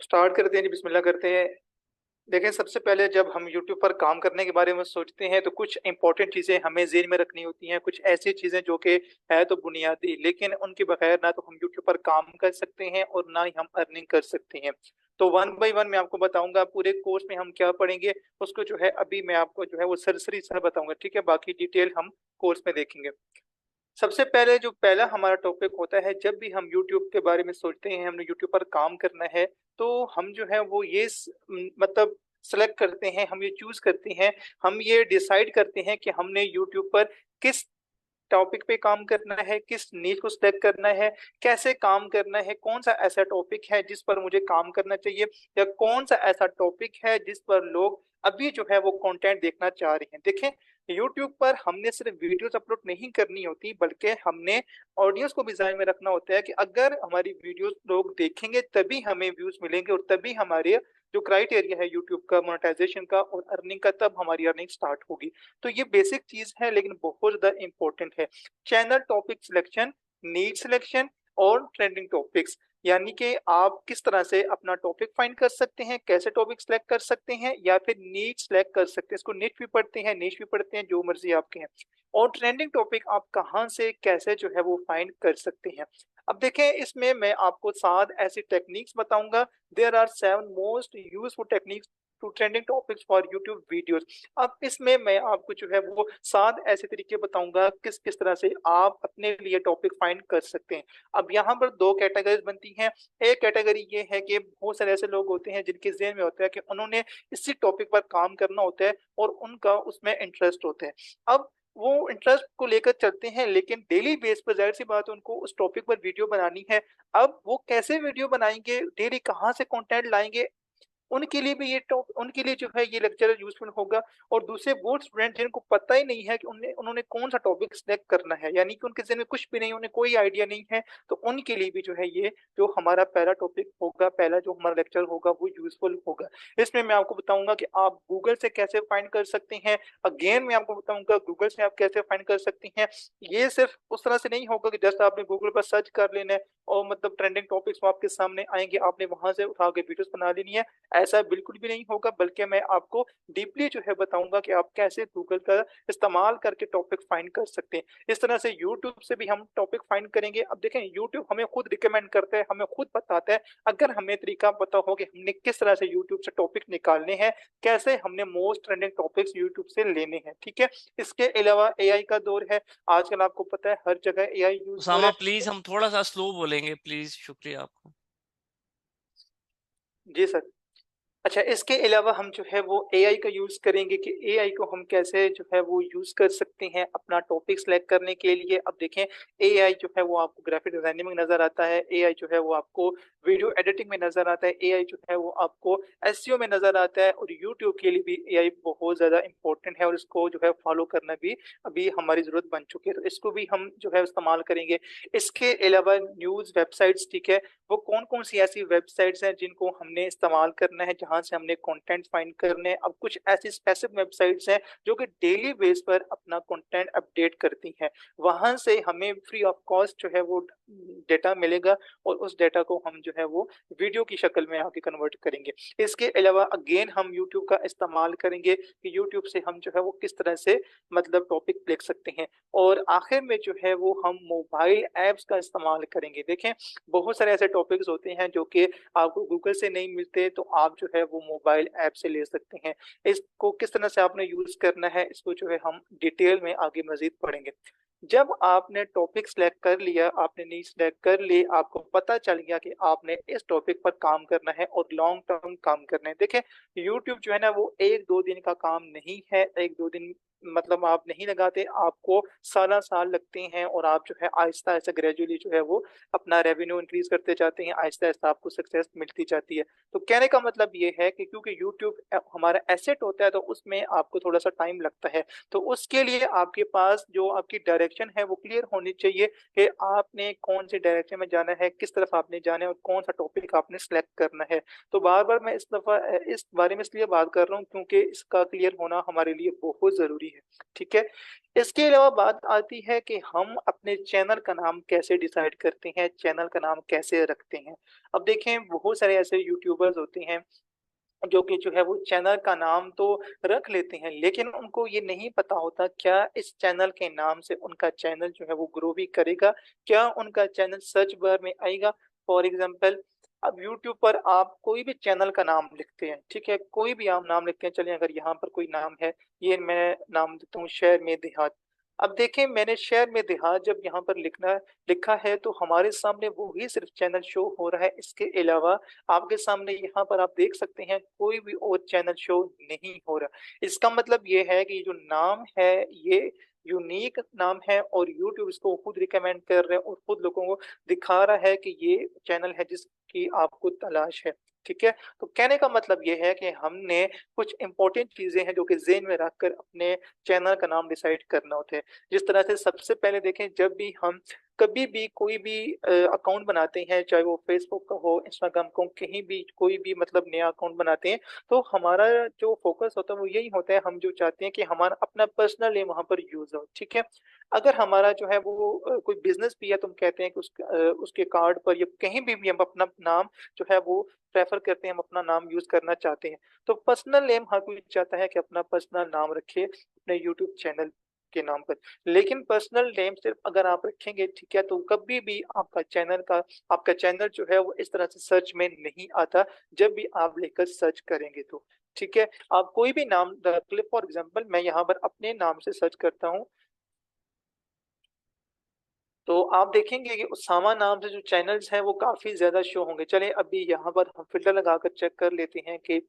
Start करते हैं जी, बिस्मिल्लाह करते हैं। देखें, सबसे पहले जब हम यूट्यूब पर काम करने के बारे में सोचते हैं तो कुछ इंपॉर्टेंट चीज़ें हमें ज़हन में रखनी होती हैं। कुछ ऐसी चीज़ें जो कि है तो बुनियादी, लेकिन उनके बगैर ना तो हम यूट्यूब पर काम कर सकते हैं और ना ही हम अर्निंग कर सकते हैं। तो वन बाय वन मैं आपको बताऊंगा पूरे कोर्स में हम क्या पढ़ेंगे। उसको जो है अभी मैं आपको जो है वो सरसरी सा बताऊंगा, ठीक है। बाकी डिटेल हम कोर्स में देखेंगे। सबसे पहले जो पहला हमारा टॉपिक होता है, जब भी हम यूट्यूब के बारे में सोचते हैं, हमने यूट्यूब पर काम करना है, तो हम जो है वो मतलब सेलेक्ट करते हैं, हम ये चूज करते हैं, हम ये डिसाइड करते हैं कि हमने यूट्यूब पर किस टॉपिक पे काम करना है, किस नीच को सिलेक्ट करना है, कैसे काम करना है, कौन सा ऐसा टॉपिक है जिस पर मुझे काम करना चाहिए, या कौन सा ऐसा टॉपिक है जिस पर लोग अभी जो है वो कंटेंट देखना चाह रहे हैं। देखें, यूट्यूब पर हमने सिर्फ वीडियोस अपलोड नहीं करनी होती, बल्कि हमने ऑडियंस को भी ध्यान में रखना होता है कि अगर हमारी वीडियोस लोग देखेंगे तभी हमें व्यूज मिलेंगे, और तभी हमारे जो क्राइटेरिया है यूट्यूब का मोनेटाइजेशन का और अर्निंग का, तब हमारी अर्निंग स्टार्ट होगी। तो ये बेसिक चीज है, लेकिन बहुत ज्यादा इंपॉर्टेंट है। Channel topic selection, need selection और ट्रेंडिंग टॉपिक्स, यानी कि आप किस तरह से अपना टॉपिक फाइंड कर सकते हैं, कैसे टॉपिक सिलेक्ट कर सकते हैं, या फिर नीड सिलेक्ट कर सकते हैं। इसको नीड भी पढ़ते हैं, नीच भी पढ़ते हैं, जो मर्जी आपके हैं। और ट्रेंडिंग टॉपिक आप कहाँ से कैसे जो है वो फाइंड कर सकते हैं। अब देखें, इसमें मैं आपको 7 ऐसी टेक्निक्स बताऊंगा। There are 7 most useful techniques to trending topics for YouTube videos. अब इसमें मैं आपको जो है वो 7 ऐसे तरीके बताऊंगा किस किस तरह से आप अपने लिए टॉपिक फाइंड कर सकते हैं। अब यहाँ पर दो कैटेगरीज बनती हैं। एक कैटेगरी ये है कि बहुत सारे ऐसे लोग होते हैं जिनके ज़हन में होता है कि उन्होंने इसी टॉपिक पर काम करना होता है और उनका उसमें इंटरेस्ट होता है। अब वो इंटरेस्ट को लेकर चलते हैं, लेकिन डेली बेस पर जाहिर सी बात है उनको उस टॉपिक पर वीडियो बनानी है। अब वो कैसे वीडियो बनाएंगे, डेली कहाँ से कंटेंट लाएंगे, उनके लिए भी ये टॉप उनके लिए जो है ये लेक्चर यूजफुल होगा। और दूसरे वो स्टूडेंट जिनको पता ही नहीं है कि उन्होंने कौन सा टॉपिक सिलेक्ट करना है, यानी कि उनके ज़हन में कुछ भी नहीं, उन्हें कोई आइडिया नहीं है, तो उनके लिए भी जो है ये जो हमारा पहला टॉपिक होगा, पहला जो हमारा लेक्चर होगा वो यूजफुल होगा। इसमें मैं आपको बताऊंगा कि आप गूगल से कैसे फाइंड कर सकते हैं। अगेन मैं आपको बताऊंगा गूगल से आप कैसे फाइंड कर सकते हैं। ये सिर्फ उस तरह से नहीं होगा कि जस्ट आपने गूगल पर सर्च कर लेना है और मतलब ट्रेंडिंग टॉपिक्स आपके सामने आएंगे, आपने वहां से उठा के वीडियोस बना लेनी है। ऐसा बिल्कुल भी नहीं होगा, बल्कि मैं आपको डीपली जो है बताऊंगा कि आप कैसे गूगल का इस्तेमाल करके टॉपिक फाइंड कर सकते हैं। इस तरह से यूट्यूब से भी हम टॉपिक फाइंड करेंगे। अब देखें, यूट्यूब हमें खुद रिकमेंड करता है, हमें खुद बताता है। अगर हमें तरीका पता हो कि हमने किस तरह से यूट्यूब से टॉपिक निकालने हैं, कैसे हमने मोस्ट ट्रेंडिंग टॉपिक्स यूट्यूब से लेने हैं, ठीक है। इसके अलावा एआई का दौर है आजकल, आपको पता है हर जगह एआई यूज हो उसामा रहा प्लीज है। हम थोड़ा सा स्लो बोलेंगे प्लीज, शुक्रिया आपको। जी सर। अच्छा, इसके अलावा हम जो है वो एआई का यूज करेंगे कि एआई को हम कैसे जो है वो यूज कर सकते हैं अपना टॉपिक सेलेक्ट करने के लिए। अब देखें, एआई जो है वो आपको ग्राफिक डिजाइनिंग में नजर आता है, एआई जो है वो आपको वीडियो एडिटिंग में नजर आता है, एआई जो है वो आपको एसईओ में नजर आता है। और यूट्यूब के लिए भी एआई बहुत ज्यादा इंपॉर्टेंट है और इसको जो है फॉलो करना भी अभी हमारी जरूरत बन चुकी है, तो इसको भी हम जो है इस्तेमाल करेंगे। इसके अलावा न्यूज वेबसाइट्स, ठीक है, वो कौन कौन सी ऐसी वेबसाइट्स हैं जिनको हमने इस्तेमाल करना है, जहां से हमने कंटेंट फाइंड करने हैं। अब कुछ ऐसी स्पेसिफिक वेबसाइट्स हैं जो कि डेली बेस पर अपना कंटेंट अपडेट करती हैं, वहां से हमें फ्री ऑफ कॉस्ट जो है वो डेटा मिलेगा और उस डेटा को हम जो है वो वीडियो की शक्ल में आगे कन्वर्ट करेंगे। इसके अलावा अगेन हम यूट्यूब का इस्तेमाल करेंगे कि यूट्यूब से हम जो है वो किस तरह से मतलब टॉपिक देख सकते हैं। और आखिर में जो है वो हम मोबाइल ऐप्स का इस्तेमाल करेंगे। देखें, बहुत सारे ऐसे टॉपिक्स होते हैं जो कि आपको गूगल से नहीं मिलते, तो आप जो है वो मोबाइल ऐप से ले सकते हैं। इसको किस तरह से आपने यूज करना है, इसको जो है हम डिटेल में आगे मजीद पढ़ेंगे। जब आपने टॉपिक सिलेक्ट कर लिया, आपने नीड सिलेक्ट कर ली, आपको पता चल गया कि आपने इस टॉपिक पर काम करना है और लॉन्ग टर्म काम करना है। देखें, यूट्यूब जो है ना वो एक दो दिन का काम नहीं है, एक दो दिन मतलब आप नहीं लगाते, आपको साल साल लगते हैं। और आप जो है आहिस्ता आहिस्ता ग्रेजुअली जो है वो अपना रेवेन्यू इंक्रीज करते जाते हैं, आहिस्ता आहिस्ता आपको सक्सेस मिलती जाती है। तो कहने का मतलब ये है कि क्योंकि यूट्यूब हमारा एसेट होता है, तो उसमें आपको थोड़ा सा टाइम लगता है। तो उसके लिए आपके पास जो आपकी डायरेक्शन है वो क्लियर होनी चाहिए कि आपने कौन सी डायरेक्शन में जाना है, किस तरफ आपने जाना है और कौन सा टॉपिक आपने सेलेक्ट करना है। तो बार बार मैं इस दफा इस बारे में इसलिए बात कर रहा हूँ क्योंकि इसका क्लियर होना हमारे लिए बहुत जरूरी है। ठीक है, इसके अलावा बात आती है कि हम अपने चैनल का नाम कैसे डिसाइड करते हैं, चैनल का नाम कैसे रखते हैं। अब देखें, बहुत सारे ऐसे यूट्यूबर्स होते हैं जो कि जो है वो चैनल का नाम तो रख लेते हैं, लेकिन उनको ये नहीं पता होता क्या इस चैनल के नाम से उनका चैनल जो है वो ग्रो भी करेगा, क्या उनका चैनल सर्च बार में आएगा। फॉर एग्जांपल, अब यूट्यूब पर आप कोई भी चैनल का नाम लिखते हैं, ठीक है, कोई भी आप नाम लिखते हैं, चलिए अगर यहाँ पर कोई नाम है, ये मैं नाम देता हूँ शहर में देहात। अब देखें, मैंने शहर में देहात जब यहाँ पर लिखा है तो हमारे सामने वो ही सिर्फ चैनल शो हो रहा है। इसके अलावा आपके सामने यहाँ पर आप देख सकते हैं कोई भी और चैनल शो नहीं हो रहा। इसका मतलब ये है कि जो नाम है ये यूनिक नाम है और यूट्यूब इसको खुद रिकमेंड कर रहे हैं और खुद लोगों को दिखा रहा है कि ये चैनल है जिसकी आपको तलाश है। ठीक है, तो कहने का मतलब ये है कि हमने कुछ इंपॉर्टेंट चीजें हैं जो कि जेन में रखकर अपने चैनल का नाम डिसाइड करना होता है। जिस तरह से सबसे पहले देखें, जब भी हम कभी भी कोई भी अकाउंट बनाते हैं, चाहे वो फेसबुक का हो, इंस्टाग्राम का हो, कहीं भी कोई भी मतलब नया अकाउंट बनाते हैं, तो हमारा जो फोकस होता है वो यही होता है, हम जो चाहते हैं कि हमारा अपना पर्सनल नेम वहां पर यूज हो। ठीक है, अगर हमारा जो है वो कोई बिजनेस भी है तो हम कहते हैं कि उसके कार्ड पर या कहीं भी हम अपना नाम जो है वो प्रेफर करते हैं, हम अपना नाम यूज करना चाहते हैं। तो पर्सनल नेम हर कोई चाहता है कि अपना पर्सनल नाम रखे अपने यूट्यूब चैनल के नाम पर। लेकिन पर्सनल नेम सिर्फ अगर आप रखेंगे, ठीक है, तो कभी भी आपका चैनल जो है वो इस तरह से सर्च में नहीं आता जब भी आप लेकर सर्च करेंगे तो। ठीक है, आप कोई भी नाम रख ले, फॉर एग्जाम्पल मैं यहाँ पर अपने नाम से सर्च करता हूँ, तो आप देखेंगे कि उसामा नाम से जो चैनल्स हैं वो काफी ज्यादा शो होंगे। चले अभी यहाँ पर हम फिल्टर लगाकर चेक कर लेते हैं कि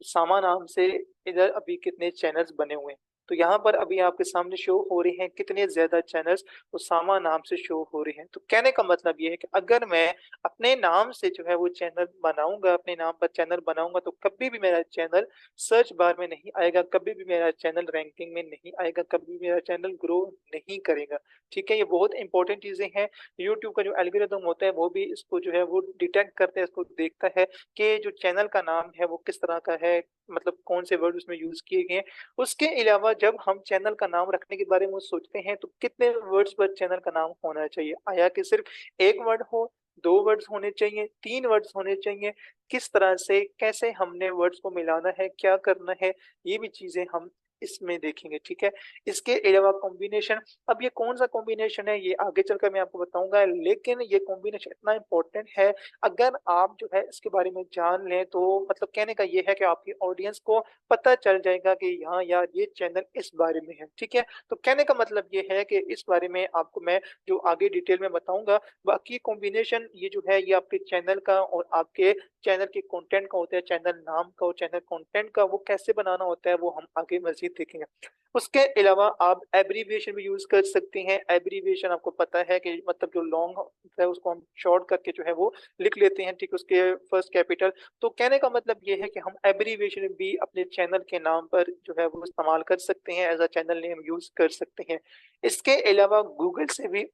उसामा नाम से इधर अभी कितने चैनल्स बने हुए हैं। तो यहाँ पर अभी आपके सामने शो हो रहे हैं कितने ज्यादा चैनल्स उसामा नाम से शो हो रहे हैं। तो कहने का मतलब ये है कि अगर मैं अपने नाम से जो है वो चैनल बनाऊंगा, अपने नाम पर चैनल बनाऊंगा, तो कभी भी मेरा चैनल सर्च बार में नहीं आएगा, कभी भी मेरा चैनल रैंकिंग में नहीं आएगा, कभी भी मेरा चैनल ग्रो नहीं करेगा। ठीक है, ये बहुत इंपॉर्टेंट चीजें हैं। यूट्यूब का जो एल्गोरिदम होता है वो भी इसको जो है वो डिटेक्ट करता है, इसको देखता है कि जो चैनल का नाम है वो किस तरह का है, मतलब कौन से वर्ड उसमें यूज किए गए हैं। उसके अलावा जब हम चैनल का नाम रखने के बारे में सोचते हैं तो कितने वर्ड्स पर चैनल का नाम होना चाहिए, आया कि सिर्फ एक वर्ड हो, दो वर्ड्स होने चाहिए, तीन वर्ड्स होने चाहिए, किस तरह से कैसे हमने वर्ड्स को मिलाना है, क्या करना है, ये भी चीजें हम इसमें देखेंगे। ठीक है, इसके अलावा कॉम्बिनेशन, अब ये कौन सा कॉम्बिनेशन है ये आगे चलकर मैं आपको बताऊंगा, लेकिन ये कॉम्बिनेशन इतना इंपॉर्टेंट है, अगर आप जो है इसके बारे में जान लें तो मतलब कहने का ये है कि आपकी ऑडियंस को पता चल जाएगा कि हाँ यार ये चैनल इस बारे में है। ठीक है, तो कहने का मतलब ये है कि इस बारे में आपको मैं जो आगे डिटेल में बताऊंगा, बाकी कॉम्बिनेशन ये जो है ये आपके चैनल का और आपके चैनल के कंटेंट का होता है, चैनल नाम का और चैनल कंटेंट का वो कैसे बनाना होता है वो हम आगे मजीद देखेंगे। उसके अलावा आप एब्रीविएशन भी यूज कर सकते हैं। एब्रीविएशन आपको पता है कि मतलब जो लॉन्ग है उसको हम शॉर्ट करके जो है वो लिख लेते हैं, ठीक, उसके फर्स्ट कैपिटल। तो कहने का मतलब ये है कि हम एब्रीविएशन भी अपने चैनल के नाम पर जो है वो इस्तेमाल कर सकते हैं, as a channel name use कर सकते हैं। इसके अलावा गूगल से भी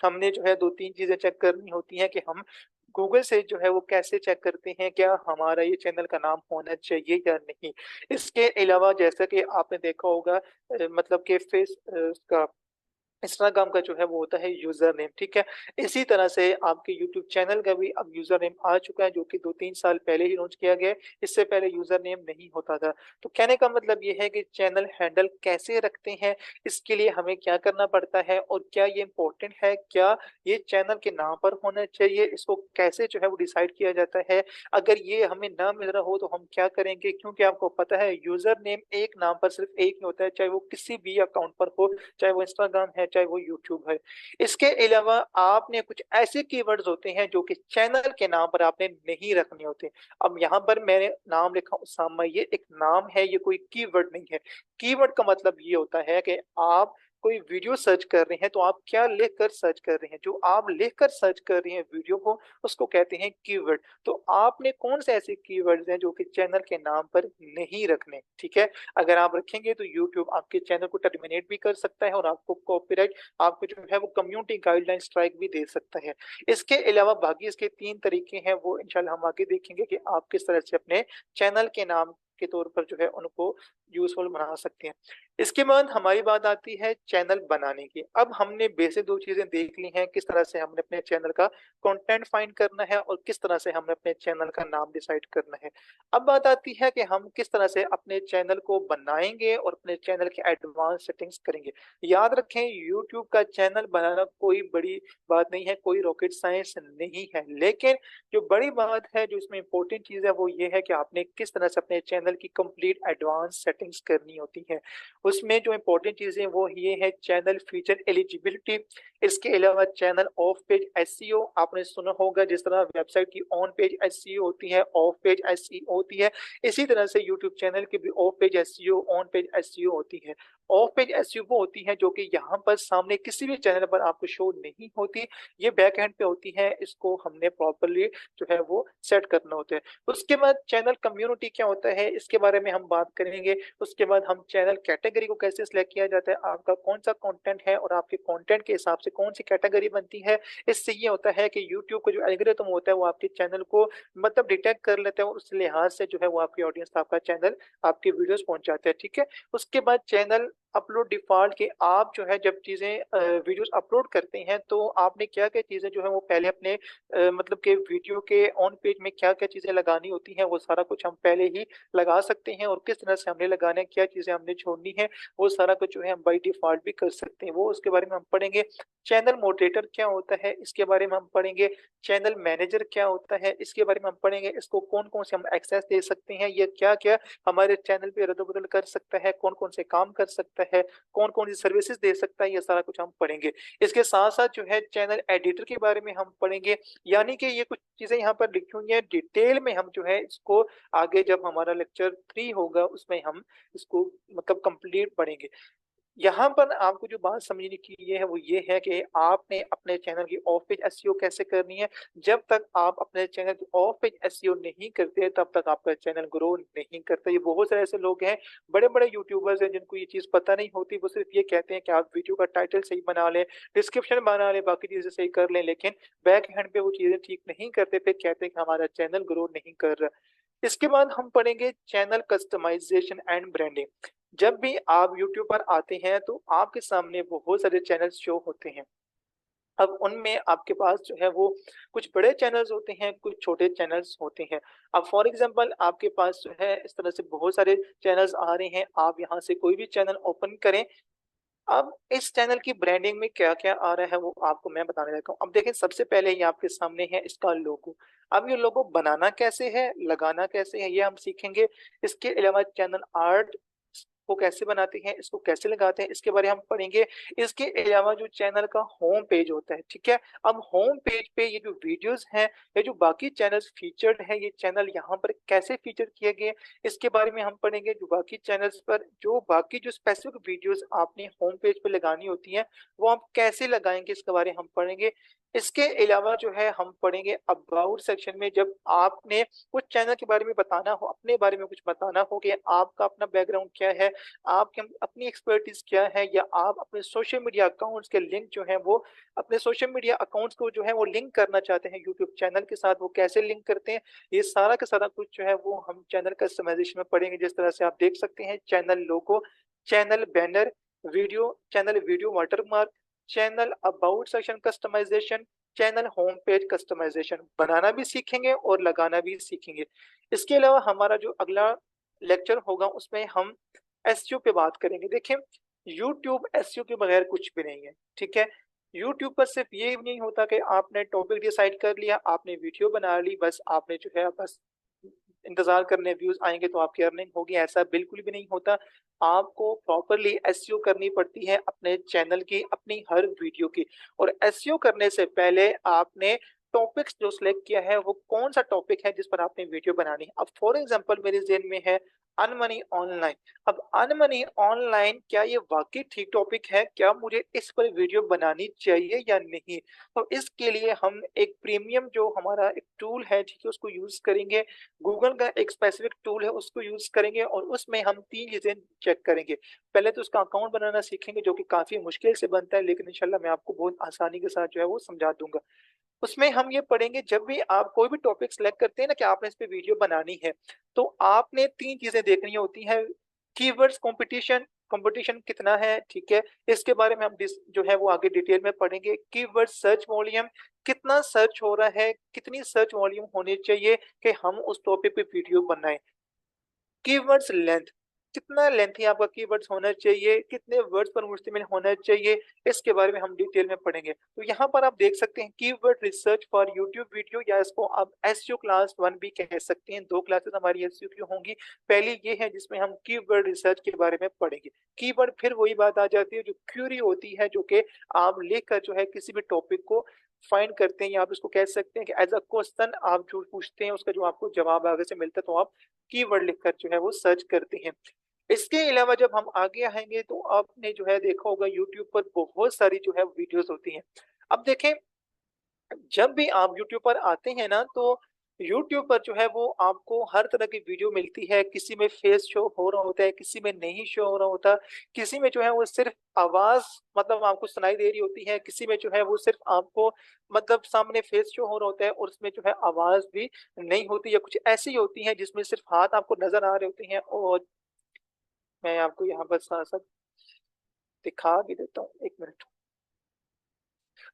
हमने जो है दो तीन चीजें चेक करनी होती हैं कि हम गूगल से जो है वो कैसे चेक करते हैं क्या हमारा ये चैनल का नाम होना चाहिए या नहीं। इसके अलावा जैसा कि आपने देखा होगा मतलब कि फेस उसका इंस्टाग्राम का जो है वो होता है यूजर नेम। ठीक है, इसी तरह से आपके यूट्यूब चैनल का भी अब यूजर नेम आ चुका है जो कि 2-3 साल पहले ही लॉन्च किया गया है, इससे पहले यूजर नेम नहीं होता था। तो कहने का मतलब ये है कि चैनल हैंडल कैसे रखते हैं, इसके लिए हमें क्या करना पड़ता है और क्या ये इंपॉर्टेंट है, क्या ये चैनल के नाम पर होना चाहिए, इसको कैसे जो है वो डिसाइड किया जाता है। अगर ये हमें ना मिल रहा हो तो हम क्या करेंगे, क्योंकि आपको पता है यूजर नेम एक नाम पर सिर्फ एक ही होता है, चाहे वो किसी भी अकाउंट पर हो, चाहे वो इंस्टाग्राम है चाहे वो यूट्यूब है। इसके अलावा आपने कुछ ऐसे कीवर्ड्स होते हैं जो कि चैनल के नाम पर आपने नहीं रखने होते। अब यहाँ पर मैंने नाम लिखा उसामा, ये एक नाम है, ये कोई कीवर्ड नहीं है। कीवर्ड का मतलब ये होता है कि आप कोई वीडियो सर्च कर रहे हैं तो आप क्या लिख कर सर्च कर रहे हैं, जो आप लिख कर सर्च कर रहे हैं वीडियो को उसको कहते हैं कीवर्ड। तो आपने कौन से ऐसे कीवर्ड्स हैं जो कि चैनल के नाम पर नहीं रखने। ठीक है, अगर आप रखेंगे तो यूट्यूब आपके चैनल को टर्मिनेट भी कर सकता है और आपको कॉपीराइट, आपको जो है वो कम्युनिटी गाइडलाइन स्ट्राइक भी दे सकता है। इसके अलावा बाकी इसके तीन तरीके हैं वो इंशाल्लाह हम आगे देखेंगे कि आप किस तरह से अपने चैनल के नाम के तौर पर जो है उनको यूजफुल बना सकते हैं। इसके बाद हमारी बात आती है चैनल बनाने की। अब हमने बेसिक 2 चीज़ें देख ली हैं, किस तरह से हमने अपने चैनल का कंटेंट फाइंड करना है और किस तरह से हमें अपने चैनल का नाम डिसाइड करना है। अब बात आती है कि हम किस तरह से अपने चैनल को बनाएँगे और अपने चैनल की एडवांस सेटिंग्स करेंगे। याद रखें, यूट्यूब का चैनल बनाना कोई बड़ी बात नहीं है, कोई रॉकेट साइंस नहीं है। लेकिन जो बड़ी बात है, जो इसमें इम्पोर्टेंट चीज़ है, वो ये है कि आपने किस तरह से अपने चैनल की कंप्लीट एडवांस सेटिंग्स करनी होती हैं। उसमें जो इम्पोर्टेंट चीज़ें वो ये है चैनल फीचर एलिजिबिलिटी, इसके अलावा चैनल ऑफ पेज एसईओ। आपने सुना होगा जिस तरह वेबसाइट की ऑन पेज एसईओ होती है, ऑफ पेज एसईओ होती है, इसी तरह से यूट्यूब चैनल की भी of page SEO, on page SEO होती है। ऑफ पेज एसईओ वो होती है जो कि यहाँ पर सामने किसी भी चैनल पर आपको शो नहीं होती, ये बैक एंड पे होती है, इसको हमने प्रॉपर्ली जो है वो सेट करना होता है। उसके बाद चैनल कम्युनिटी क्या होता है, इसके बारे में हम बात करेंगे। उसके बाद हम चैनल कैटेगरी को कैसे सिलेक्ट किया जाता है, आपका कौन-सा कंटेंट है और आपके कंटेंट के हिसाब से कौन-सी कैटेगरी बनती है। इससे ये होता है कि यूट्यूब का जो एल्गोरिथम होता है वो आपके चैनल को मतलब डिटेक्ट कर लेता है और उस लिहाज से जो है वो आपकी ऑडियंस तक आपका चैनल, आपके वीडियोज़ पहुँचाता है, ठीक है? उसके बाद चैनल अपलोड डिफ़ॉल्ट के आप जो है जब चीज़ें वीडियोज़ अपलोड करते हैं तो आपने क्या-क्या चीज़ें जो है वो पहले अपने मतलब कि वीडियो के ऑन पेज में क्या-क्या चीज़ें लगानी होती हैं, वो सारा कुछ हम पहले ही लगा सकते हैं और किस तरह से हमने लगाना है, क्या चीज़ें हमने छोड़नी है, वो सारा कुछ जो है हम बाय डिफ़ॉल्ट भी कर सकते हैं। वो उसके बारे में हम पढ़ेंगे। चैनल मॉडरेटर क्या होता है, इसके बारे में हम पढ़ेंगे। चैनल मैनेजर क्या होता है, इसके बारे में हम पढ़ेंगे। इसको कौन-कौन से हम एक्सेस दे सकते हैं, ये क्या-क्या हमारे चैनल पे रद्द-बदल कर सकता है, कौन-कौन से काम कर सकता है, कौन-कौन सी सर्विसेज़ दे सकता है, ये सारा कुछ हम पढ़ेंगे। इसके साथ-साथ जो है चैनल एडिटर के बारे में हम पढ़ेंगे, यानी कि ये कुछ चीज़ें यहाँ पर लिखी हुई हैं, डिटेल में हम जो है इसको आगे जब हमारा लेक्चर 3 होगा उसमें हम इसको मतलब कंप्लीट पढ़ेंगे। यहाँ पर आपको जो बात समझने की ये है, वो ये है कि आपने अपने चैनल की ऑफ पेज एसईओ कैसे करनी है। जब तक आप अपने चैनल की ऑफ पेज एसईओ नहीं करते, तब तक आपका चैनल ग्रो नहीं करता। ये बहुत सारे ऐसे लोग हैं, बड़े-बड़े यूट्यूबर्स हैं जिनको ये चीज़ पता नहीं होती। वो सिर्फ़ ये कहते हैं कि आप वीडियो का टाइटल सही बना लें, डिस्क्रिप्शन बना लें, बाकी चीज़ें सही कर लें, लेकिन बैक एंड पे वो चीज़ें ठीक नहीं करते, फिर कहते हैं कि हमारा चैनल ग्रो नहीं कर रहा। इसके बाद हम पढ़ेंगे चैनल कस्टमाइज़ेशन एंड ब्रांडिंग। जब भी आप यूट्यूब पर आते हैं तो आपके सामने बहुत सारे चैनल्स शो होते हैं। अब उनमें आपके पास जो है वो कुछ बड़े चैनल्स होते हैं, कुछ छोटे चैनल्स होते हैं। अब फॉर एग्ज़ाम्पल आपके पास जो है इस तरह से बहुत सारे चैनल्स आ रहे हैं, आप यहाँ से कोई भी चैनल ओपन करें। अब इस चैनल की ब्रांडिंग में क्या-क्या आ रहा है वो आपको मैं बताने लगा हूँ। अब देखिए सबसे पहले ये आपके सामने है इसका लोगो। अब ये लोगो बनाना कैसे है, लगाना कैसे है, ये हम सीखेंगे। इसके अलावा चैनल आर्ट को कैसे बनाते हैं, इसको कैसे लगाते हैं, इसके बारे में हम पढ़ेंगे। इसके अलावा जो चैनल का होम पेज होता है, ठीक है? अब होम पेज पे ये जो वीडियोज़ हैं, ये जो बाकी चैनल्स फीचर्ड हैं, ये चैनल यहाँ पर कैसे फीचर किए गए, इसके बारे में हम पढ़ेंगे। जो बाकी चैनल्स पर जो बाकी जो स्पेसिफिक वीडियोज़ आपने होम पेज पे लगानी होती हैं, वो आप कैसे लगाएँगे, इसके बारे में हम पढ़ेंगे। इसके अलावा जो है हम पढ़ेंगे अबाउट सेक्शन में जब आपने कुछ चैनल के बारे में बताना हो, अपने बारे में कुछ बताना हो कि आपका अपना बैकग्राउंड क्या है, आपकी अपनी एक्सपर्टीज़ क्या है, या आप अपने सोशल मीडिया अकाउंट्स के लिंक जो हैं वो अपने सोशल मीडिया अकाउंट्स को जो है वो लिंक करना चाहते हैं यूट्यूब चैनल के साथ, वो कैसे लिंक करते हैं, ये सारा का सारा कुछ जो है वो हम चैनल कस्टमाइज़ेशन में पढ़ेंगे। जिस तरह से आप देख सकते हैं channel logo, channel banner, channel video watermark, channel about section customization, channel home page customization बनाना भी सीखेंगे और लगाना भी सीखेंगे। इसके अलावा हमारा जो अगला लेक्चर होगा उसमें हम एसईओ पे बात करेंगे। देखिए, यूट्यूब एसईओ के बगैर कुछ भी नहीं है, ठीक है? यूट्यूब पर सिर्फ़ ये नहीं होता कि आपने टॉपिक डिसाइड कर लिया, आपने वीडियो बना ली, बस आपने जो है बस इंतज़ार करने व्यूज़ आएँगे तो आपकी अर्निंग होगी, ऐसा बिल्कुल भी नहीं होता। आपको प्रॉपर्ली एसईओ करनी पड़ती है अपने चैनल की, अपनी हर वीडियो की, और एसईओ करने से पहले आपने टॉपिक्स जो सिलेक्ट किया है, वो कौन-सा टॉपिक है जिस पर आपने वीडियो बनानी है। अब फॉर एग्ज़ाम्पल मेरे ज़हन में है अर्न मनी ऑनलाइन। अब अर्न मनी ऑनलाइन क्या ये वाक़ई ठीक टॉपिक है? क्या मुझे इस पर वीडियो बनानी चाहिए या नहीं? तो इसके लिए हम एक प्रीमियम जो हमारा एक टूल है, ठीक है, उसको यूज़ करेंगे। गूगल का एक स्पेसिफिक टूल है, उसको यूज़ करेंगे और उसमें हम 3 चीज़ें चेक करेंगे। पहले तो उसका अकाउंट बनाना सीखेंगे जो कि काफ़ी मुश्किल से बनता है, लेकिन इंशाल्लाह मैं आपको बहुत आसानी के साथ जो है वो समझा दूँगा। उसमें हम ये पढ़ेंगे जब भी आप कोई भी टॉपिक सेलेक्ट करते हैं ना कि आपने इस पे वीडियो बनानी है, तो आपने तीन चीजें देखनी होती हैं। कीवर्ड्स कंपटीशन, कंपटीशन कितना है, ठीक है, इसके बारे में हम जो है वो आगे डिटेल में पढ़ेंगे। कीवर्ड सर्च वॉल्यूम, कितना सर्च हो रहा है, कितनी सर्च वॉल्यूम होनी चाहिए कि हम उस टॉपिक पे वीडियो बनाएं। कीवर्ड्स लेंथ, कितना लेंथी आपका कीवर्ड्स होना चाहिए, कितने वर्ड्स पर मुश्तमिल होना चाहिए, इसके बारे में हम डिटेल में पढ़ेंगे। तो यहाँ पर आप देख सकते हैं keyword research for YouTube video, या इसको आप एसईओ क्लास 1 भी कह सकते हैं। दो क्लासेस हमारी एसईओ की होंगी। पहली ये है जिसमें हम कीवर्ड रिसर्च के बारे में पढ़ेंगे। कीवर्ड फिर वही बात आ जाती है जो क्यूरी होती है, जो कि आप लेकर जो है किसी भी टॉपिक को फाइंड करते हैं, या आप इसको कह सकते हैं कि एज अ क्वेश्चन आप जो पूछते हैं उसका जो आपको जवाब आगे से मिलता है, तो आप कीवर्ड लिखकर जो है वो सर्च करते हैं। इसके अलावा जब हम आगे आएंगे तो आपने जो है देखा होगा यूट्यूब पर बहुत सारी जो है वीडियोस होती हैं। अब देखें, जब भी आप यूट्यूब पर आते हैं ना, तो यूट्यूब पर जो है वो आपको हर तरह की वीडियो मिलती है। किसी में फेस शो हो रहा होता है, किसी में नहीं शो हो रहा होता, किसी में जो है वो सिर्फ आवाज मतलब आपको सुनाई दे रही होती है, किसी में जो है वो सिर्फ आपको मतलब सामने फेस शो हो रहा होता है और उसमें जो है आवाज भी नहीं होती, या कुछ ऐसी होती है जिसमें सिर्फ हाथ आपको नजर आ रहे होते हैं। और मैं आपको यहाँ पर साथ साथ दिखा भी देता हूँ, एक मिनट।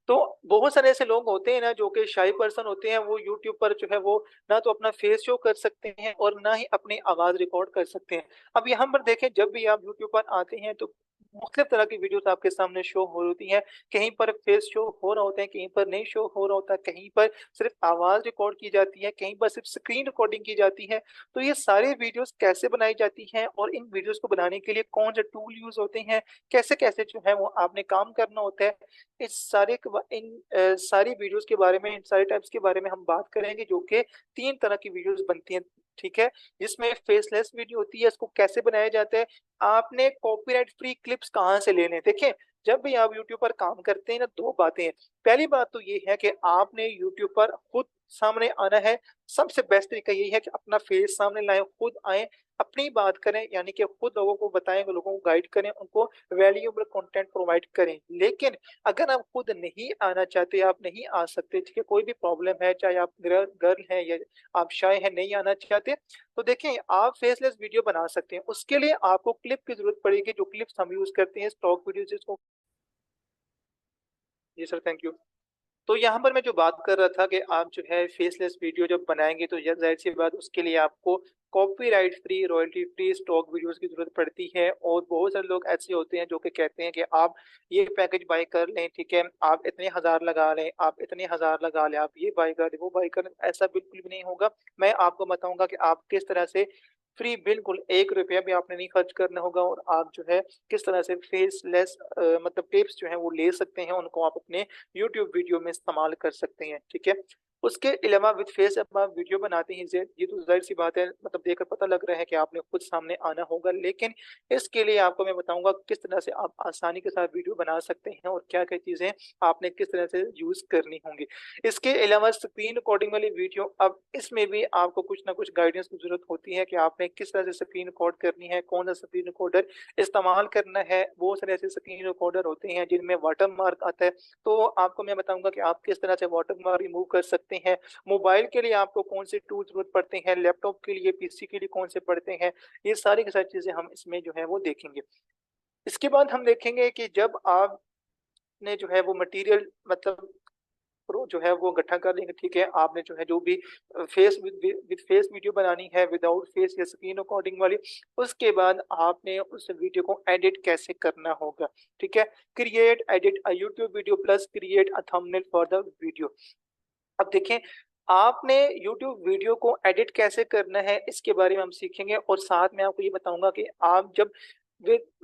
तो बहुत सारे ऐसे लोग होते हैं ना जो कि शाई पर्सन होते हैं, वो यूट्यूब पर जो है वो ना तो अपना फेस शो कर सकते हैं और ना ही अपनी आवाज रिकॉर्ड कर सकते हैं। अब यहाँ पर देखें, जब भी आप यूट्यूब पर आते हैं तो मुख्तलिफ तरह की वीडियोस आपके सामने शो हो होती हैं। कहीं पर फेस शो हो रहा होता है, कहीं पर नहीं शो हो रहा होता, कहीं पर सिर्फ आवाज रिकॉर्ड की जाती है, कहीं पर सिर्फ स्क्रीन रिकॉर्डिंग की जाती है। तो ये सारे वीडियोस कैसे बनाई जाती हैं और इन वीडियोस को बनाने के लिए कौन से टूल यूज होते हैं, कैसे कैसे जो है वो आपने काम करना होता है, इस सारी वीडियोस के बारे में, इन सारे टाइप्स के बारे में हम बात करेंगे, जो कि तीन तरह की वीडियोस बनती हैं, ठीक है। जिसमें फेसलेस वीडियो होती है, इसको कैसे बनाया जाता है, आपने कॉपीराइट फ्री क्लिप्स कहाँ से लेने हैं। देखिए, जब भी आप यूट्यूब पर काम करते हैं ना, दो बातें हैं। पहली बात तो ये है कि आपने यूट्यूब पर खुद सामने आना है। सबसे बेस्ट तरीका यही है कि अपना फेस सामने लाएं, खुद आए, अपनी बात करें, यानी कि खुद लोगों को बताएं, लोगों को गाइड करें, उनको वैल्यूएबल कंटेंट प्रोवाइड करें। लेकिन अगर आप खुद नहीं आना चाहते, आप नहीं आ सकते, ठीक है, कोई भी प्रॉब्लम है, चाहे आप गर्ल हैं या आप शाय हैं, नहीं आना चाहते, तो देखें आप फेसलेस वीडियो बना सकते हैं। उसके लिए आपको क्लिप की जरूरत पड़ेगी, जो क्लिप्स हम यूज करते हैं स्टॉक वीडियो जिसको। जी सर, थैंक यू। तो यहाँ पर मैं जो बात कर रहा था कि आप जो है फेसलेस वीडियो जब बनाएंगे तो जाहिर सी बात उसके लिए आपको copyright free, royalty free stock videos की जरूरत पड़ती है। और बहुत सारे लोग ऐसे होते हैं जो कि कहते हैं कि आप ये पैकेज बाय कर लें, ठीक है, आप इतने हजार लगा लें, आप इतने हजार लगा लें, आप ये बाय कर लें, वो बाय कर लें। ऐसा बिल्कुल भी नहीं होगा। मैं आपको बताऊंगा कि आप किस तरह से फ्री, बिल्कुल 1 रुपया भी आपने नहीं खर्च करना होगा, और आप जो है किस तरह से फेसलेस मतलब टिप्स जो है वो ले सकते हैं, उनको आप अपने यूट्यूब वीडियो में इस्तेमाल कर सकते हैं, ठीक है। उसके अलावा विद फेस अब आप वीडियो बनाते हैं, ये तो जाहिर सी बात है, मतलब देखकर पता लग रहा है कि आपने खुद सामने आना होगा। लेकिन इसके लिए आपको मैं बताऊंगा किस तरह से आप आसानी के साथ वीडियो बना सकते हैं और क्या क्या चीजें आपने किस तरह से यूज करनी होंगी। इसके अलावा स्क्रीन रिकॉर्डिंग वाली वीडियो, अब इसमें भी आपको कुछ ना कुछ गाइडेंस की जरूरत होती है कि आपने किस तरह से स्क्रीन रिकॉर्ड करनी है, कौन सा स्क्रीन रिकॉर्डर इस्तेमाल करना है। बहुत सारे ऐसे स्क्रीन रिकॉर्डर होते हैं जिनमें वाटर मार्क आता है, तो आपको मैं बताऊंगा कि आप किस तरह से वाटरमार्क रिमूव कर सकते हैं। मोबाइल के लिए आपको कौन से टूल जरूरत पड़ते हैं, लैपटॉप के लिए, पीसी के लिए कौन से पड़ते हैं, ये सारी की सारी चीजें हम इसमें जो है वो देखेंगे। इसके बाद हम देखेंगे कि जब आपने जो है वो मटेरियल मतलब प्रो जो है वो इकट्ठा कर लेंगे, ठीक है, आपने जो है जो भी फेस विद फेस वीडियो बनानी है, विदाउट फेस या स्क्रीन रिकॉर्डिंग वाली, उसके बाद आपने उस वीडियो को एडिट कैसे करना होगा, ठीक है। Create edit a YouTube video plus create a thumbnail for the video. अब देखें, आपने YouTube वीडियो को एडिट कैसे करना है इसके बारे में हम सीखेंगे, और साथ में आपको ये बताऊंगा कि आप जब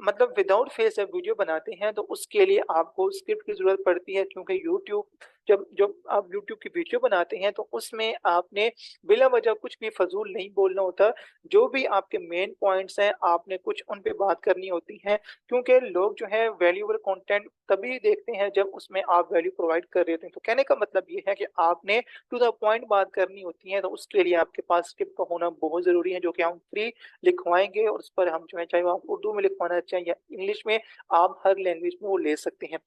मतलब विदाउट फेस जब वीडियो बनाते हैं तो उसके लिए आपको स्क्रिप्ट की जरूरत पड़ती है, क्योंकि यूट्यूब जब जब आप यूट्यूब की वीडियो बनाते हैं तो उसमें आपने बिला वजह कुछ भी फजूल नहीं बोलना होता। जो भी आपके मेन पॉइंट्स हैं आपने कुछ उन पे बात करनी होती है, क्योंकि लोग जो है वैल्यूएबल कंटेंट तभी देखते हैं जब उसमें आप वैल्यू प्रोवाइड कर रहे होते हैं। तो कहने का मतलब ये है कि आपने टू द पॉइंट बात करनी होती है, तो उसके लिए आपके पास स्क्रिप्ट का होना बहुत जरूरी है, जो कि हम फ्री लिखवाएंगे, और उस पर हम जो है चाहे वो आप उर्दू में लिखवाना चाहें या इंग्लिश में, आप हर लैंग्वेज में वो ले सकते हैं।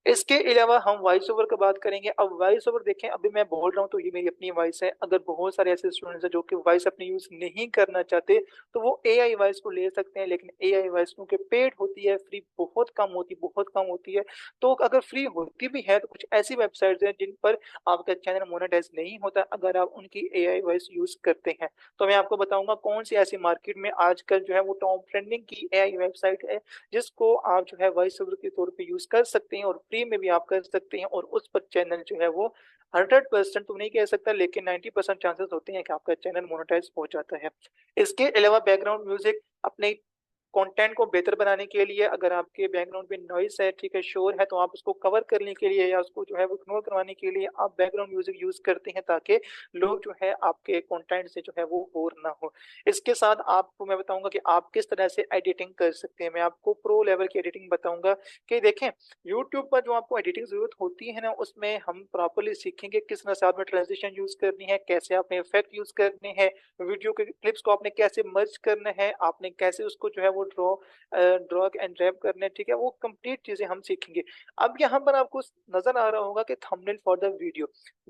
इसके अलावा हम वॉइस ओवर की बात करेंगे। अब वॉइस ओवर देखें, अभी मैं बोल रहा हूँ तो ये मेरी अपनी वॉइस है। अगर बहुत सारे ऐसे स्टूडेंट्स हैं जो कि वॉइस अपनी यूज नहीं करना चाहते तो वो एआई वॉइस को ले सकते हैं, लेकिन एआई वॉइस क्योंकि पेड होती है, फ्री बहुत कम होती है। तो अगर फ्री होती भी है तो कुछ ऐसी वेबसाइट्स हैं जिन पर आपका चैनल मोनेटाइज नहीं होता अगर आप उनकी एआई वॉइस यूज करते हैं। तो मैं आपको बताऊंगा कौन सी ऐसी मार्केट में आजकल जो है वो टॉप ट्रेंडिंग की एआई वेबसाइट है जिसको आप जो है वॉइस ओवर के तौर पे यूज कर सकते हैं और फ्री में भी आप कर सकते हैं, और उस पर चैनल जो है वो 100% तो नहीं कह सकता लेकिन 90% चांसेस होते हैं कि आपका चैनल मोनेटाइज हो जाता है। इसके अलावा बैकग्राउंड म्यूजिक अपने कंटेंट को बेहतर बनाने के लिए, अगर आपके बैकग्राउंड में नॉइस है, ठीक है, शोर है, तो आप उसको कवर करने के लिए या उसको जो है वो इग्नोर करवाने के लिए आप बैकग्राउंड म्यूजिक यूज करते हैं ताकि लोग जो है आपके कंटेंट से जो है वो बोर ना हो। इसके साथ आपको मैं बताऊंगा कि आप किस तरह से एडिटिंग कर सकते हैं। मैं आपको प्रो लेवल की एडिटिंग बताऊंगा कि देखें यूट्यूब पर जो आपको एडिटिंग जरूरत होती है ना, उसमें हम प्रॉपरली सीखेंगे किस तरह से आपने ट्रांजिशन यूज करनी है, कैसे आपने इफेक्ट यूज करने हैं, वीडियो के क्लिप्स को आपने कैसे मर्ज करना है, आपने कैसे उसको जो है वो ड्रॉ एंड ड्रैग करने, ठीक है, वो कंप्लीट चीजें हम सीखेंगे। अब यहाँ पर आपको नजर आ रहा होगा कि थंबनेल फॉर द वीडियो।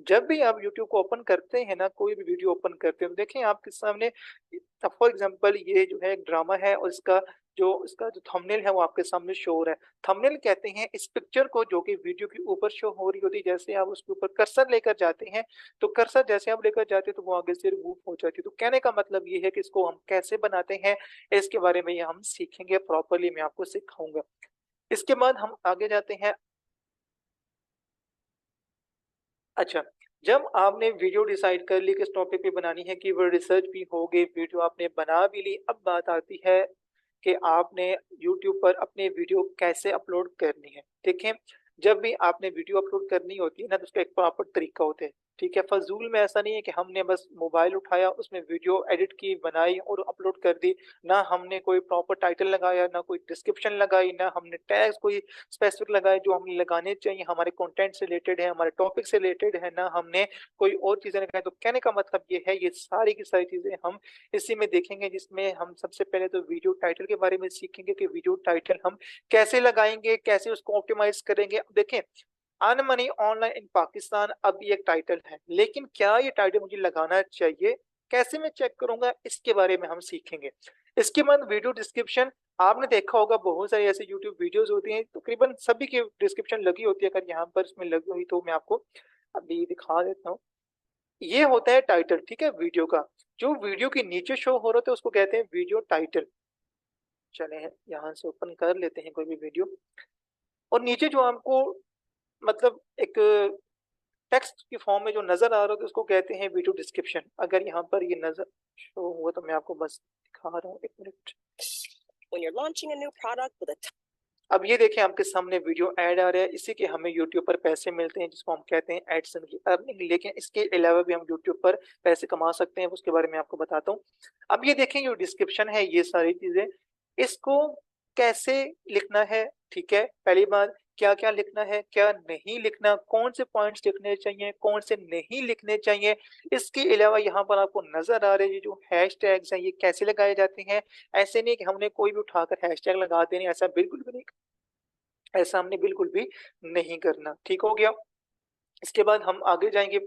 जब भी आप यूट्यूब को ओपन करते हैं ना, कोई भी वीडियो ओपन करते हैं तो देखें आपके सामने फॉर एग्जांपल ये जो है एक ड्रामा है और इसका जो थंबनेल है वो आपके सामने शो हो रहा है। थंबनेल कहते हैं इस पिक्चर को जो कि वीडियो के ऊपर शो हो रही होती है, जैसे आप उसके ऊपर कर्सर लेकर जाते हैं तो कर्सर जैसे आप लेकर जाते हैं तो वो आगे से रिमूव हो जाती है। तो कहने का मतलब ये है कि इसको हम कैसे बनाते हैं, इसके बारे में ये हम सीखेंगे प्रॉपरली, मैं आपको सिखाऊंगा। इसके बाद हम आगे जाते हैं। अच्छा, जब आपने वीडियो डिसाइड कर ली किस टॉपिक पे बनानी है, कीवर्ड रिसर्च भी हो गई, वीडियो आपने बना भी ली, अब बात आती है कि आपने यूट्यूब पर अपने वीडियो कैसे अपलोड करनी है। देखें, जब भी आपने वीडियो अपलोड करनी होती है ना तो उसका एक प्रॉपर तरीका होता है, ठीक है। फजूल में ऐसा नहीं है कि हमने बस मोबाइल उठाया, उसमें वीडियो एडिट की, बनाई और अपलोड कर दी। ना हमने कोई प्रॉपर टाइटल लगाया, ना कोई डिस्क्रिप्शन लगाई, ना हमने टैग्स कोई स्पेसिफिक लगाए जो हमें लगाने चाहिए, हमारे कंटेंट से रिलेटेड है, हमारे टॉपिक से रिलेटेड है, ना हमने कोई और चीजें लगाई। तो कहने का मतलब ये है, ये सारी की सारी चीजें हम इसी में देखेंगे, जिसमें हम सबसे पहले तो वीडियो टाइटल के बारे में सीखेंगे कि वीडियो टाइटल हम कैसे लगाएंगे, कैसे उसको ऑप्टिमाइज करेंगे। अब देखें, अन मनी ऑनलाइन इन पाकिस्तान अब ये एक टाइटल है, लेकिन क्या ये टाइटल मुझे लगाना चाहिए, कैसे मैं चेक करूंगा, इसके बारे में हम सीखेंगे। इसके बाद वीडियो डिस्क्रिप्शन, आपने देखा होगा बहुत सारी ऐसे यूट्यूब वीडियोस होती हैं, तकरीबन सभी की डिस्क्रिप्शन लगी होती है। अगर यहाँ पर इसमें लगी हुई तो मैं आपको अभी दिखा देता हूँ। ये होता है टाइटल, ठीक है, वीडियो का। जो वीडियो के नीचे शो हो रहा था उसको कहते हैं वीडियो टाइटल। चले यहाँ से ओपन कर लेते हैं कोई भी वीडियो, और नीचे जो आपको मतलब एक टेक्स्ट की फॉर्म में जो नजर आ रहा है उसको कहते हैं वीडियो डिस्क्रिप्शन। अगर यहाँ पर ये नजर शो हुआ तो मैं आपको बस दिखा रहा हूँ, एक minute. When you're launching a new product with a अब ये देखें आपके सामने वीडियो ऐड आ रहा है, इसी के हमें यूट्यूब पर पैसे मिलते हैं जिसको हम कहते हैं एडसन की अर्निंग। लेकिन इसके अलावा भी हम यूट्यूब पर पैसे कमा सकते हैं, उसके बारे में आपको बताता हूँ। अब ये देखें जो डिस्क्रिप्शन है, ये सारी चीजें, इसको कैसे लिखना है, ठीक है। पहली बात, क्या क्या लिखना है, क्या नहीं लिखना, कौन से पॉइंट्स लिखने चाहिए, कौन से नहीं लिखने चाहिए। इसके अलावा यहाँ पर आपको नजर आ रहे हैं जो हैश टैग्स हैं, ये कैसे लगाए जाते हैं। ऐसे नहीं कि हमने कोई भी उठाकर हैश टैग लगा देने, ऐसा बिल्कुल भी नहीं, ऐसा हमने बिल्कुल भी नहीं करना, ठीक हो गया। इसके बाद हम आगे जाएंगे,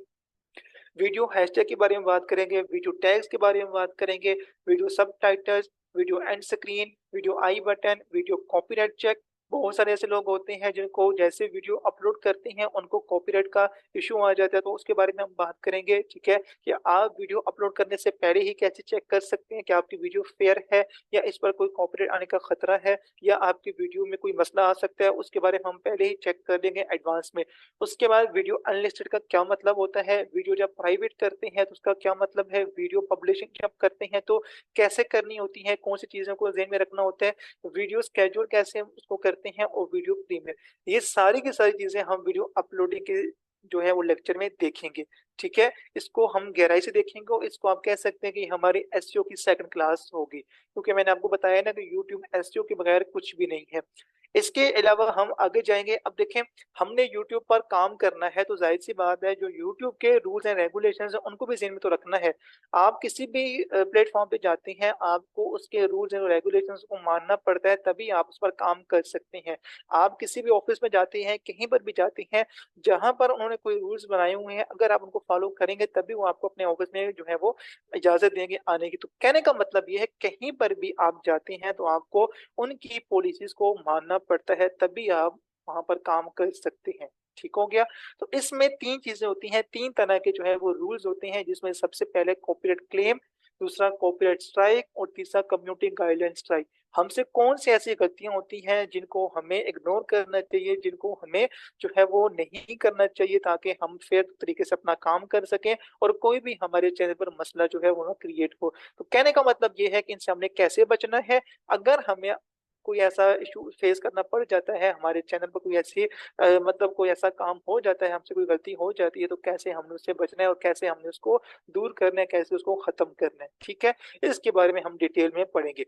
वीडियो हैशटैग के बारे में बात करेंगे, वीडियो टैग्स के बारे में बात करेंगे, video subtitles, video end screen, video i button, video copyright check. बहुत सारे ऐसे लोग होते हैं जिनको जैसे वीडियो अपलोड करते हैं उनको कॉपीराइट का इशू आ जाता है, तो उसके बारे में हम बात करेंगे, ठीक है। कि आप वीडियो अपलोड करने से पहले ही कैसे चेक कर सकते हैं कि आपकी वीडियो फेयर है या इस पर कोई कॉपीराइट आने का खतरा है या आपकी वीडियो में कोई मसला आ सकता है, उसके बारे में हम पहले ही चेक कर लेंगे एडवांस में। उसके बाद वीडियो अनलिस्टेड का क्या मतलब होता है, वीडियो जब प्राइवेट करते हैं तो उसका क्या मतलब है, वीडियो पब्लिशिंग जब करते हैं तो कैसे करनी होती है, कौन सी चीजों को ध्यान में रखना होता है, वीडियो स्केड्यूल कैसे उसको करते हैं, और वीडियो प्रीमियर। ये सारी की सारी चीजें हम वीडियो अपलोडिंग के जो है वो लेक्चर में देखेंगे, ठीक है। इसको हम गहराई से देखेंगे और इसको आप कह सकते हैं कि हमारी एसईओ की सेकंड क्लास होगी, क्योंकि मैंने आपको बताया ना कि यूट्यूब एसईओ के बगैर कुछ भी नहीं है। इसके अलावा हम आगे जाएंगे। अब देखें, हमने यूट्यूब पर काम करना है तो जाहिर सी बात है जो यूट्यूब के रूल्स एंड रेगुलेशंस हैं उनको भी ज़हन में तो रखना है। आप किसी भी प्लेटफॉर्म पे जाते हैं, आपको उसके रूल्स एंड रेगुलेशंस को मानना पड़ता है, तभी आप उस पर काम कर सकते हैं। आप किसी भी ऑफिस में जाते हैं, कहीं पर भी जाते हैं, जहां पर उन्होंने कोई रूल्स बनाए हुए हैं, अगर आप उनको फॉलो करेंगे तभी वो आपको अपने ऑफिस में जो है वो इजाजत देंगे आने की। तो कहने का मतलब ये है, कहीं पर भी आप जाते हैं तो आपको उनकी पॉलिसीज को मानना पड़ता है, तभी आप वहां पर काम कर सकते हैं। ठीक हो गया। तो इसमें तीन चीजें होती हैं, तीन तरह के जो है वो रूल्स होते हैं, जिसमें सबसे पहले कॉपीराइट क्लेम, दूसरा कॉपीराइट स्ट्राइक और तीसरा कम्युनिटी गाइडलाइन स्ट्राइक। हमसे कौन सी ऐसी गलतियां होती हैं जिनको हमें इग्नोर करना चाहिए, जिनको हमें जो है वो नहीं करना चाहिए, ताकि हम फेयर तरीके से अपना काम कर सकें और कोई भी हमारे चैनल पर मसला जो है वो ना क्रिएट हो। तो कहने का मतलब ये है कि इनसे हमने कैसे बचना है। अगर हमें कोई ऐसा इशू फेस करना पड़ जाता है, हमारे चैनल पर कोई ऐसी मतलब कोई ऐसा काम हो जाता है, हमसे कोई गलती हो जाती है, तो कैसे हमने उससे बचना है और कैसे हमने उसको दूर करना है, कैसे उसको खत्म करना है। ठीक है, इसके बारे में हम डिटेल में पढ़ेंगे।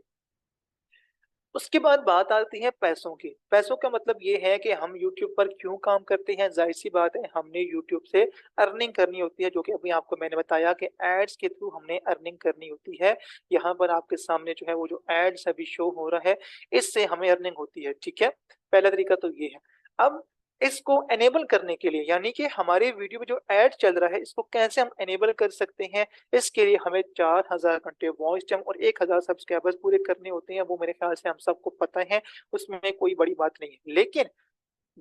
उसके बाद बात आती है पैसों की। पैसों का मतलब ये है कि हम YouTube पर क्यों काम करते हैं। जाहिर सी बात है, हमने YouTube से अर्निंग करनी होती है, जो कि अभी आपको मैंने बताया कि एड्स के थ्रू हमने अर्निंग करनी होती है। यहाँ पर आपके सामने जो है वो जो एड्स अभी शो हो रहा है, इससे हमें अर्निंग होती है। ठीक है, पहला तरीका तो ये है। अब इसको एनेबल करने के लिए, यानी कि हमारे वीडियो में जो ऐड चल रहा है, इसको कैसे हम एनेबल कर सकते हैं, इसके लिए हमें 4000 घंटे वॉइस टाइम और 1000 सब्सक्राइबर्स पूरे करने होते हैं। वो मेरे ख्याल से हम सबको पता है, उसमें कोई बड़ी बात नहीं है। लेकिन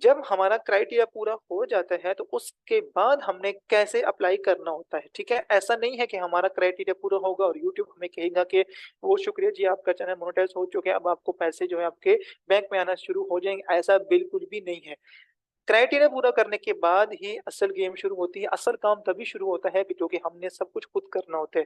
जब हमारा क्राइटेरिया पूरा हो जाता है तो उसके बाद हमने कैसे अप्लाई करना होता है। ठीक है, ऐसा नहीं है कि हमारा क्राइटेरिया पूरा होगा और यूट्यूब हमें कहेगा कि वो शुक्रिया जी, आपका चैनल मोनेटाइज हो चुका है, अब आपको पैसे जो है आपके बैंक में आना शुरू हो जाएंगे। ऐसा बिल्कुल भी नहीं है। क्राइटेरिया पूरा करने के बाद ही असल गेम शुरू होती है। असल काम तभी शुरू होता है कि जो कि हमने सब कुछ खुद करना होता है।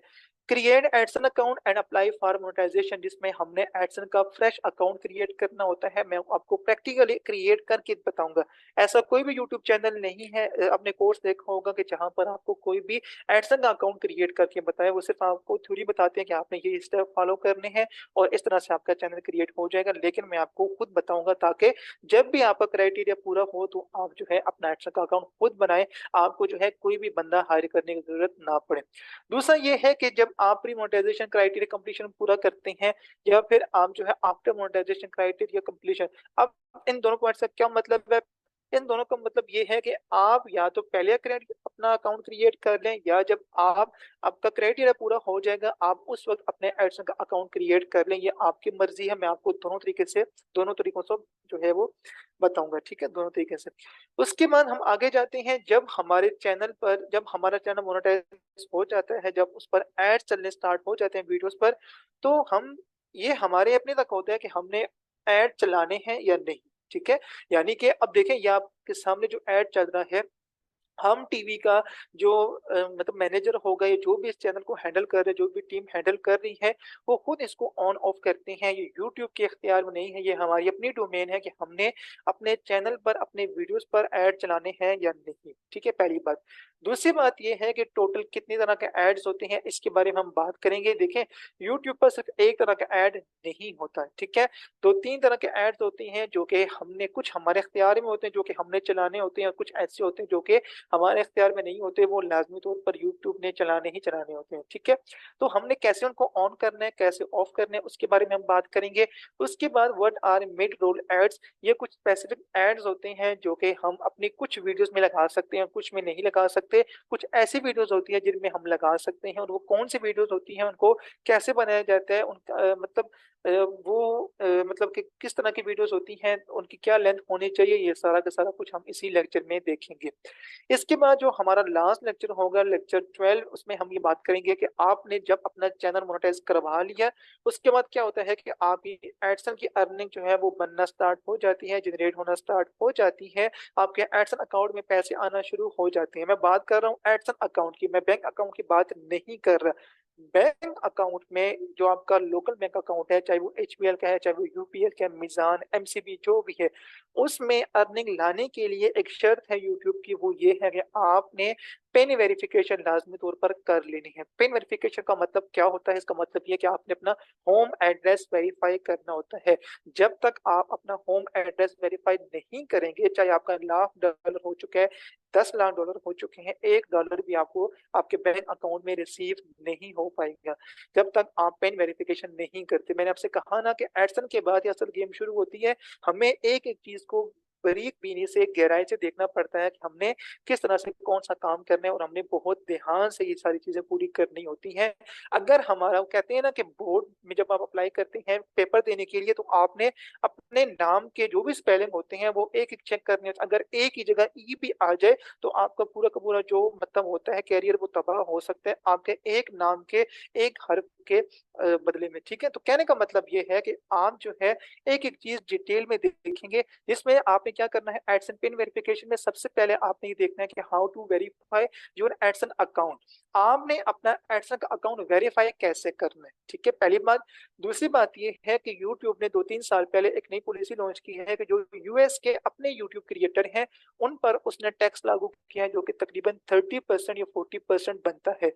Create AdSense account and apply for monetization, जिसमें हमने एडसन का फ्रेश अकाउंट क्रिएट करना होता है। मैं आपको प्रैक्टिकली क्रिएट करके बताऊंगा। ऐसा कोई भी यूट्यूब चैनल नहीं है, आपने कोर्स देखा होगा कि जहां पर आपको कोई भी एडसन का अकाउंट क्रिएट करके बताया। वो सिर्फ आपको थ्योरी बताते हैं कि आपने ये स्टेप फॉलो करने हैं और इस तरह से आपका चैनल क्रिएट हो जाएगा। लेकिन मैं आपको खुद बताऊंगा, ताकि जब भी आपका क्राइटेरिया पूरा हो तो आप जो है अपना एडसन का अकाउंट खुद बनाएं, आपको जो है कोई भी बंदा हायर करने की जरूरत ना पड़े। दूसरा ये है कि जब आप प्री मोनेटाइजेशन क्राइटेरिया कंप्लीशन पूरा करते हैं, या फिर आप जो है आफ्टर मोनेटाइजेशन क्राइटेरिया कंप्लीशन, अब इन दोनों पॉइंट्स का क्या मतलब है। इन दोनों का मतलब ये है कि आप या तो पहले क्रिएट अपना अकाउंट क्रिएट कर लें, या जब आप आपका क्राइटेरिया पूरा हो जाएगा आप उस वक्त अपने एडसन का अकाउंट क्रिएट कर लें। ये आपकी मर्जी है, मैं आपको दोनों तरीकों से जो है वो बताऊंगा। ठीक है, दोनों तरीके से। उसके बाद हम आगे जाते हैं। जब हमारे चैनल पर, जब हमारा चैनल मोनेटाइज हो जाता है, जब उस पर एड चलने स्टार्ट हो जाते हैं वीडियोस पर, तो हम, ये हमारे अपने तक होता है कि हमने ऐड चलाने हैं या नहीं। ठीक है, यानी कि अब देखें, ये आपके सामने जो ऐड चल रहा है, हम टीवी का जो मतलब मैनेजर होगा, या जो भी इस चैनल को हैंडल कर रहे हैं, जो भी टीम हैंडल कर रही है, वो खुद इसको ऑन ऑफ करते हैं। ये यूट्यूब के इख्तियार में नहीं है, ये हमारी अपनी डोमेन है कि हमने अपने चैनल पर अपने वीडियोस पर ऐड चलाने हैं या नहीं। ठीक है, पहली बात। दूसरी बात ये है कि टोटल कितनी तरह के एड्स होते हैं, इसके बारे में हम बात करेंगे। देखें, यूट्यूब पर सिर्फ एक तरह का ऐड नहीं होता है। ठीक है, दो तीन तरह के एड्स होते हैं, जो कि हमने, कुछ हमारे इख्तियार में होते हैं जो कि हमने चलाने होते हैं, और कुछ ऐसे होते हैं जो कि हमारे इख्तियार में नहीं होते, वो लाजमी तौर पर यूट्यूब ने चलाने ही चलाने होते हैं। ठीक है, तो हमने कैसे उनको ऑन करना है, कैसे ऑफ करना है, उसके बारे में हम बात करेंगे। उसके बाद what are mid roll ads, ये कुछ स्पेसिफिक एड्स होते हैं जो कि हम अपनी कुछ वीडियोस में लगा सकते हैं, कुछ में नहीं लगा सकते। कुछ ऐसी वीडियोस होती है जिनमें हम लगा सकते हैं, और वो कौन सी वीडियोस होती हैं, उनको कैसे बनाया जाता है, उनका मतलब मतलब कि किस तरह की वीडियोस होती हैं, उनकी क्या लेंथ होनी चाहिए, ये सारा का सारा कुछ हम इसी लेक्चर में देखेंगे। इसके बाद जो हमारा लास्ट लेक्चर होगा, लेक्चर 12, उसमें हम ये बात करेंगे कि आपने जब अपना चैनल मोनेटाइज करवा लिया, उसके बाद क्या होता है कि आपकी एडसन की अर्निंग जो है वो बनना स्टार्ट हो जाती है, जनरेट होना स्टार्ट हो जाती है। आपके एडसन अकाउंट में पैसे आना शुरू हो जाते हैं। मैं बात कर रहा हूँ एडसन अकाउंट की, मैं बैंक अकाउंट की बात नहीं कर रहा। बैंक अकाउंट में जो आपका लोकल बैंक अकाउंट है, चाहे वो एचबीएल का है, चाहे वो यूपीएल का, मिजान, एमसीबी, जो भी है, उसमें अर्निंग लाने के लिए एक शर्त है यूट्यूब की, वो ये है कि आपने पेन वेरिफिकेशन लाजमी तौर पर कर लेनी है। पेन वेरिफिकेशन का मतलब क्या होता है? इसका मतलब ये कि आपने अपना होम एड्रेस वेरीफाई करना होता है। जब तक आप अपना होम एड्रेस वेरीफाई नहीं करेंगे, चाहे आपका $1,00,000 हो चुका है, $10,00,000 हो चुके हैं, $1 भी आपको आपके बैंक अकाउंट में रिसीव नहीं हो पाएगा जब तक आप पेन वेरिफिकेशन नहीं करते। मैंने आपसे कहा ना कि एडसन के बाद ये असल गेम शुरू होती है। हमें एक एक चीज को बारीक बीनी से गहराई से देखना पड़ता है कि हमने किस तरह से कौन सा काम करना है, और हमने बहुत ध्यान से ये सारी चीजें पूरी करनी होती हैं। अगर हमारा, वो कहते हैं ना कि बोर्ड में जब आप अप्लाई करते हैं पेपर देने के लिए, तो आपने अपने नाम के जो भी स्पेलिंग होते हैं वो एक एक चेक करने होते हैं। अगर एक ही जगह ई भी आ जाए तो आपका पूरा का पूरा जो मतलब होता है कैरियर वो तबाह हो सकता है आपके एक नाम के एक हर्फ के बदले में। ठीक है, तो कहने का मतलब ये है कि आप जो है एक एक चीज डिटेल में देखेंगे। जिसमें आपने क्या करना है, एडसन पिन वेरिफिकेशन में सबसे पहले आपने ये देखना है कि how to verify your AdSense account. आपने अपना एडसन का अकाउंट वेरीफाई कैसे करना है, ठीक है, पहली बात। दूसरी बात ये है कि यूट्यूब ने 2-3 साल पहले एक नई पॉलिसी लॉन्च की है कि जो यूएस के अपने यूट्यूब क्रिएटर हैं उन पर उसने टैक्स लागू किया है, जो कि तकरीबन 30% या 40% बनता है।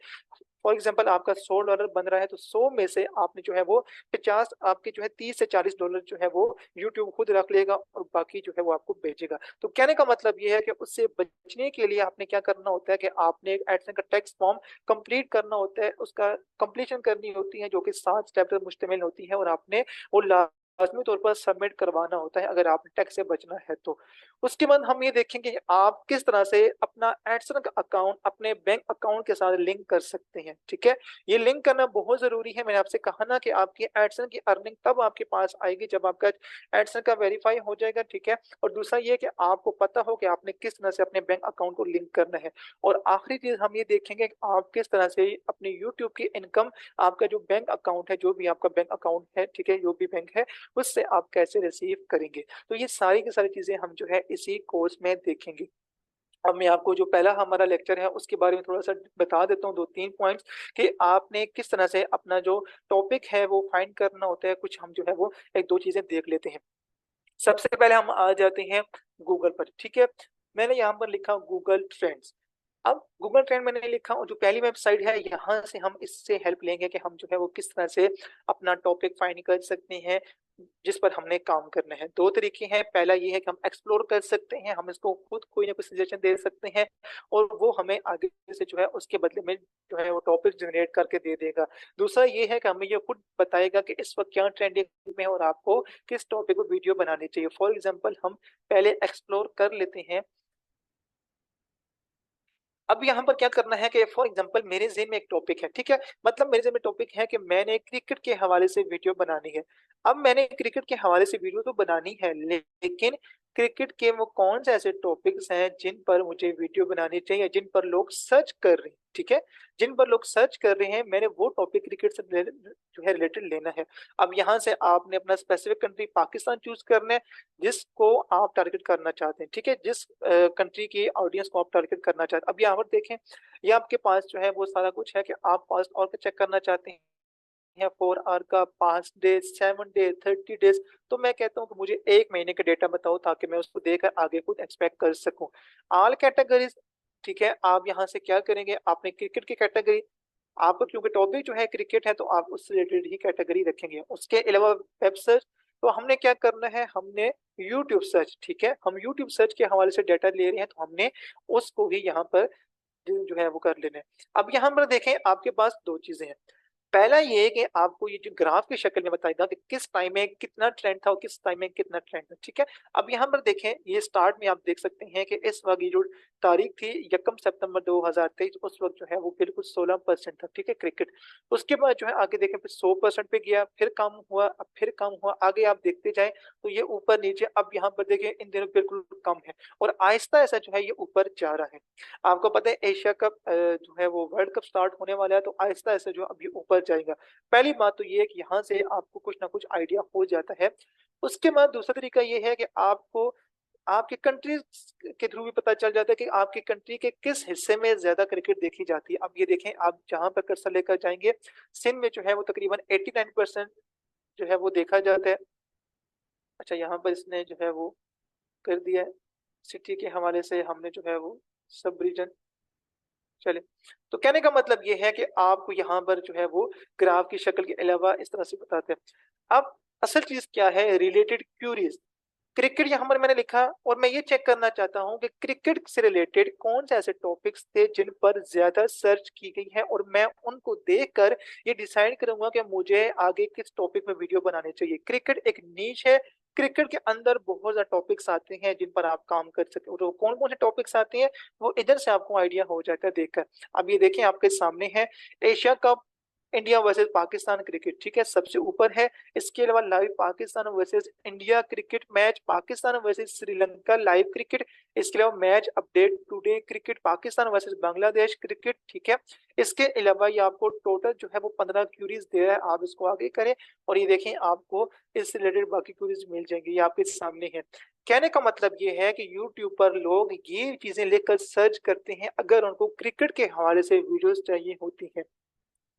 फॉर एग्जाम्पल आपका $100 बन रहा है, तो 100 में से आपने जो है वो 50, आपके जो है $30 से $40 जो है वो यूट्यूब खुद रख लेगा और बाकी जो है वो आपको बेचेगा। तो कहने का मतलब ये है कि उससे बचने के लिए आपने क्या करना होता है कि आपने एक एडसेंस का टैक्स फॉर्म कंप्लीट करना होता है, उसका कंप्लीशन करनी होती है, जो कि 7 स्टेप पर मुश्तमिल होती है, और आपने वो लाजमी तौर पर सबमिट करवाना होता है अगर आपने टैक्स से बचना है तो। उसके बाद हम ये देखेंगे कि आप किस तरह से अपना एडसन का अकाउंट अपने बैंक अकाउंट के साथ लिंक कर सकते हैं। ठीक है, ये लिंक करना बहुत जरूरी है। मैंने आपसे कहा ना कि आपकी एडसन की अर्निंग तब आपके पास आएगी जब आपका एडसन का वेरीफाई हो जाएगा। ठीक है, और दूसरा ये कि आपको पता हो कि आपने किस तरह से अपने बैंक अकाउंट को लिंक करना है। और आखिरी चीज हम ये देखेंगे कि आप किस तरह से अपनी यूट्यूब की इनकम, आपका जो बैंक अकाउंट है, जो भी आपका बैंक अकाउंट है, ठीक है, जो भी बैंक है, उससे आप कैसे रिसीव करेंगे। तो ये सारी की सारी चीजें हम जो है इसी कोर्स में देखेंगे। अब मैं आपको जो पहला हमारा लेक्चर है उसके बारे में थोड़ा सा बता देता हूँ, 2-3 पॉइंट्स, कि आपने किस तरह से अपना जो टॉपिक है वो फाइंड करना होता है। कुछ हम जो है वो एक दो चीजें देख लेते हैं। सबसे पहले हम आ जाते हैं गूगल पर। ठीक है, मैंने यहाँ पर लिखा गूगल ट्रेंड्स। अब गूगल ट्रेंड मैंने लिखा, और जो पहली वेबसाइट है यहाँ से हम इससे हेल्प लेंगे कि हम जो है वो किस तरह से अपना टॉपिक फाइंड कर सकते हैं जिस पर हमने काम करना है। दो तरीके हैं, पहला ये है कि हम एक्सप्लोर कर सकते हैं, हम इसको खुद कोई ना कोई सजेशन दे सकते हैं और वो हमें आगे से जो है उसके बदले में जो है वो टॉपिक जनरेट करके दे देगा। दूसरा ये है कि हमें ये खुद बताएगा कि इस वक्त क्या ट्रेंडिंग में है और आपको किस टॉपिक पर वीडियो बनानी चाहिए। फॉर एग्जाम्पल हम पहले एक्सप्लोर कर लेते हैं। अब यहाँ पर क्या करना है कि फॉर एग्जांपल मेरे ज़हन में एक टॉपिक है, ठीक है, मतलब मेरे ज़हन में टॉपिक है कि मैंने क्रिकेट के हवाले से वीडियो बनानी है। अब मैंने क्रिकेट के हवाले से वीडियो तो बनानी है, लेकिन क्रिकेट के वो कौन से ऐसे टॉपिक्स हैं जिन पर मुझे वीडियो बनानी चाहिए, जिन पर लोग सर्च कर रहे हैं। ठीक है, जिन पर लोग सर्च कर रहे हैं, मैंने वो टॉपिक क्रिकेट से जो है रिलेटेड लेना है। अब यहाँ से आपने अपना स्पेसिफिक कंट्री पाकिस्तान चूज करना है जिसको आप टारगेट करना चाहते हैं। ठीक है, जिस कंट्री की ऑडियंस को आप टारगेट करना चाहते हैं। अब यहाँ पर देखें, ये आपके पास जो है वो सारा कुछ है कि आप फास्ट और चेक करना चाहते हैं, 4 आवर का, 5 डेज, 7 डेज, 30 डेज। तो मैं कहता हूँ कि मुझे 1 महीने का डेटा बताओ ताकि मैं उसको देखकर आगे कुछ एक्सपेक्ट कर सकूं। ऑल कैटेगरीज, ठीक है, आप यहाँ से क्या करेंगे, आपने क्रिकेट की कैटेगरी, आपको क्योंकि टॉपिक जो है क्रिकेट है तो आप उससे रिलेटेड ही कैटेगरी रखेंगे। उसके अलावा वेब सर्च, तो हमने क्या करना है, हमने यूट्यूब सर्च, ठीक है, हम यूट्यूब सर्च के हवाले से डाटा ले रहे हैं तो हमने उसको भी यहाँ पर जो है वो कर लेना है। अब यहाँ पर देखें, आपके पास दो चीजें हैं। पहला ये है कि आपको ये जो ग्राफ की शक्ल में बताएगा कि किस टाइम में कितना ट्रेंड था और किस टाइम में कितना ट्रेंड था। ठीक है, अब यहाँ पर देखें, ये स्टार्ट में आप देख सकते हैं कि इस वक्त ये जो तारीख थी 1 सितंबर 2023, उस वक्त जो है वो बिल्कुल 16% था। ठीक है, क्रिकेट। उसके बाद जो है आगे देखें, फिर 100% पे गया, फिर कम हुआ, अब फिर कम हुआ, आगे आप देखते जाए तो ये ऊपर नीचे, अब यहाँ पर देखें इन दिनों बिल्कुल कम है और आहिस्ता ऐसा जो है ये ऊपर जा रहा है। आपको पता है एशिया कप जो है वो वर्ल्ड कप स्टार्ट होने वाला है, तो आहिस्ता ऐसे जो अभी ऊपर जाएगा। पहली बात तो ये है कि यहाँ से आपको कुछ ना कुछ आइडिया हो जाता है। उसके बाद दूसरा तरीका ये है कि आपको आपके कंट्री के थ्रू भी पता चल जाता है कि आपकी कंट्री के किस हिस्से में ज्यादा क्रिकेट देखी जाती है। अब ये देखें, आप जहां पर कर्सर लेकर जाएंगे, सिंध में जो है वो तकरीबन 89% जो है वो देखा जाता है। अच्छा, यहाँ पर इसने जो है वो कर दिया है, सिटी के हवाले से हमने जो है वो सब रीजन चलिए, तो कहने का मतलब ये है कि आपको यहाँ पर जो है वो ग्राफ की शक्ल के अलावा इस तरह से बताते हैं। अब असल चीज क्या है, रिलेटेड क्यूरीज। क्रिकेट यहाँ पर मैंने लिखा और मैं ये चेक करना चाहता हूँ कि क्रिकेट से रिलेटेड कौन से ऐसे टॉपिक्स थे जिन पर ज्यादा सर्च की गई है, और मैं उनको देखकर ये डिसाइड करूंगा कि मुझे आगे किस टॉपिक में वीडियो बनानी चाहिए। क्रिकेट एक नीश है, क्रिकेट के अंदर बहुत ज्यादा टॉपिक्स आते हैं जिन पर आप काम कर सकते हो। तो कौन कौन से टॉपिक्स आते हैं वो इधर से आपको आइडिया हो जाता है देखकर। अब ये देखें आपके सामने है Asia cup India versus Pakistan cricket, ठीक है, सबसे ऊपर है। इसके अलावा live Pakistan versus India cricket match, Pakistan versus Sri Lanka live cricket. इसके अलावा match update today cricket, Pakistan versus Bangladesh cricket, ठीक है। इसके अलावा ये आपको टोटल जो है वो 15 क्यूरीज दे रहा है, आप इसको आगे करें और ये देखें आपको इससे रिलेटेड बाकी क्यूरीज मिल जाएंगी, ये आपके सामने है। कहने का मतलब ये है कि YouTube पर लोग ये चीजें लेकर सर्च करते हैं अगर उनको क्रिकेट के हवाले से वीडियोस चाहिए होती हैं।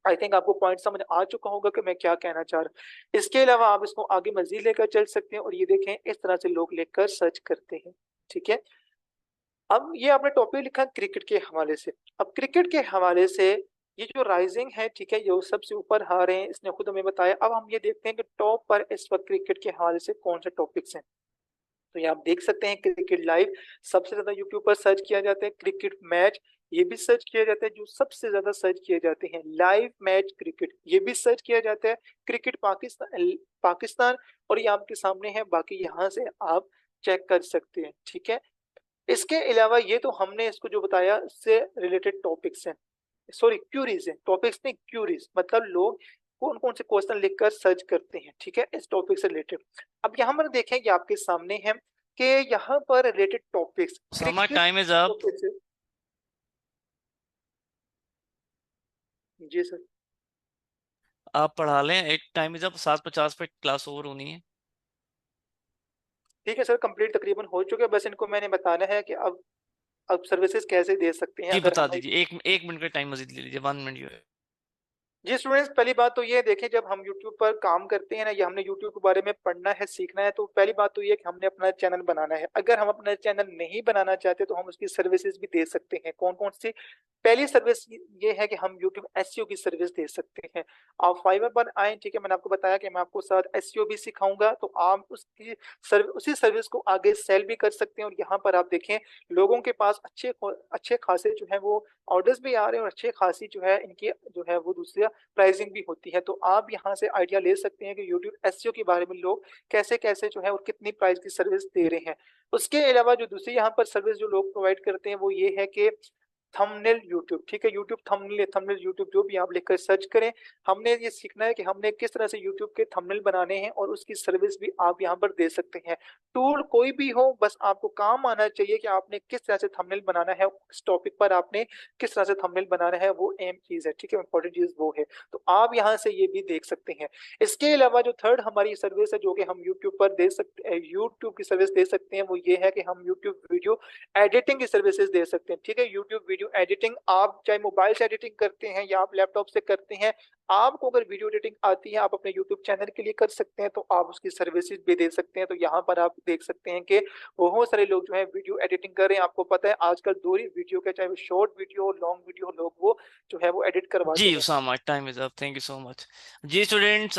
आई थिंक आपको पॉइंट समझ आ चुका होगा कि मैं क्या कहना चाह रहा हूँ। इसके अलावा आप इसको आगे मजीद लेकर चल सकते हैं और ये देखें इस तरह से लोग लेकर सर्च करते हैं, ठीक है। अब ये आपने टॉपिक लिखा क्रिकेट के हवाले से। अब क्रिकेट के हवाले से ये जो राइजिंग है, ठीक है, ये सबसे ऊपर आ रहे हैं, इसने खुद हमें बताया। अब हम ये देखते हैं कि टॉप पर इस वक्त क्रिकेट के हवाले से कौन से टॉपिक्स हैं। तो ये आप देख सकते हैं क्रिकेट लाइव सबसे ज्यादा यूट्यूब पर सर्च किया जाता है। क्रिकेट मैच ये भी सर्च किया जाता है, जो सबसे ज्यादा सर्च किए जाते हैं। लाइव मैच क्रिकेट ये भी सर्च किया जाता है। क्रिकेट पाकिस्तान पाकिस्तान और ये आपके सामने है, बाकी यहाँ से आप चेक कर सकते हैं, ठीक है। इसके अलावा ये तो हमने इसको जो बताया इससे रिलेटेड टॉपिक्स हैं, सॉरी क्यूरीज हैं, टॉपिक्स नहीं क्यूरीज, मतलब लोग कौन कौन से क्वेश्चन लिखकर सर्च करते हैं, ठीक है, इस टॉपिक से रिलेटेड। अब यहाँ पर देखें ये आपके सामने है कि यहाँ पर related topics Sama, cricket time is up. Topic से। जी सर। आप पढ़ा लें, एक टाइम इज अप, 7:50 पे क्लास ओवर होनी है। ठीक है सर, कंप्लीट तकरीबन हो चुके हैं, बस इनको मैंने बताना है कि अब सर्विसेज कैसे दे सकते हैं जी अगर बता हमें। दीजिए, एक मिनट का टाइम मजीद ले लीजिए, 1 मिनट जो है। जी स्टूडेंट्स, पहली बात तो ये देखें, जब हम YouTube पर काम करते हैं ना, या हमने YouTube के बारे में पढ़ना है सीखना है, तो पहली बात तो ये कि हमने अपना चैनल बनाना है। अगर हम अपना चैनल नहीं बनाना चाहते तो हम उसकी सर्विसेज भी दे सकते हैं। कौन कौन सी? पहली सर्विस ये है कि हम YouTube SEO की सर्विस दे सकते हैं। आप फाइवर पर आए, ठीक है, मैंने आपको बताया कि मैं आपको साथ SEO भी सिखाऊंगा, तो आप उसी सर्विस को आगे सेल भी कर सकते हैं। और यहाँ पर आप देखें लोगों के पास अच्छे अच्छे खासे जो है वो ऑर्डर्स भी आ रहे हैं, और अच्छे खासी जो है इनकी जो है वो दूसरा प्राइसिंग भी होती है। तो आप यहाँ से आइडिया ले सकते हैं कि यूट्यूब एसईओ के बारे में लोग कैसे कैसे जो है और कितनी प्राइस की सर्विस दे रहे हैं। उसके अलावा जो दूसरी यहाँ पर सर्विस जो लोग प्रोवाइड करते हैं वो ये है कि थंबनेल यूट्यूब, ठीक है, यूट्यूब थंबनेल, थंबनेल यूट्यूब जो भी आप लिखकर सर्च करें। हमने ये सीखना है कि हमने किस तरह से यूट्यूब के थंबनेल बनाने हैं, और उसकी सर्विस भी आप यहाँ पर दे सकते हैं। टूल कोई भी हो, बस आपको काम आना चाहिए कि आपने किस तरह से थंबनेल बनाना है, इस टॉपिक पर आपने किस तरह से थंबनेल बनाना है, वो एम चीज है, ठीक है, इंपॉर्टेंट चीज वो है। तो आप यहाँ से ये भी देख सकते हैं। इसके अलावा जो थर्ड हमारी सर्विस है जो कि हम यूट्यूब पर दे सकते हैं, यूट्यूब की सर्विस दे सकते हैं, वो ये है कि हम यूट्यूब वीडियो एडिटिंग की सर्विसेज दे सकते हैं, ठीक है। यूट्यूब वीडियो एडिटिंग, आप चाहे मोबाइल से एडिटिंग करते हैं या आप लैपटॉप से करते हैं, आपको अगर वीडियो एडिटिंग आती है आप अपने यूट्यूब चैनल के लिए कर सकते हैं, तो आप उसकी सर्विसेज भी दे सकते हैं। तो यहाँ पर आप देख सकते हैं कि बहुत सारे लोग जो है वीडियो एडिटिंग कर रहे हैं। आपको पता है आजकल दो ही वीडियो के, चाहे वो शॉर्ट वीडियो हो लॉन्ग वीडियो हो, लोग वो जो है वो एडिट करवाते जी हैं। Usama, time is up, thank you so much. जी स्टूडेंट्स,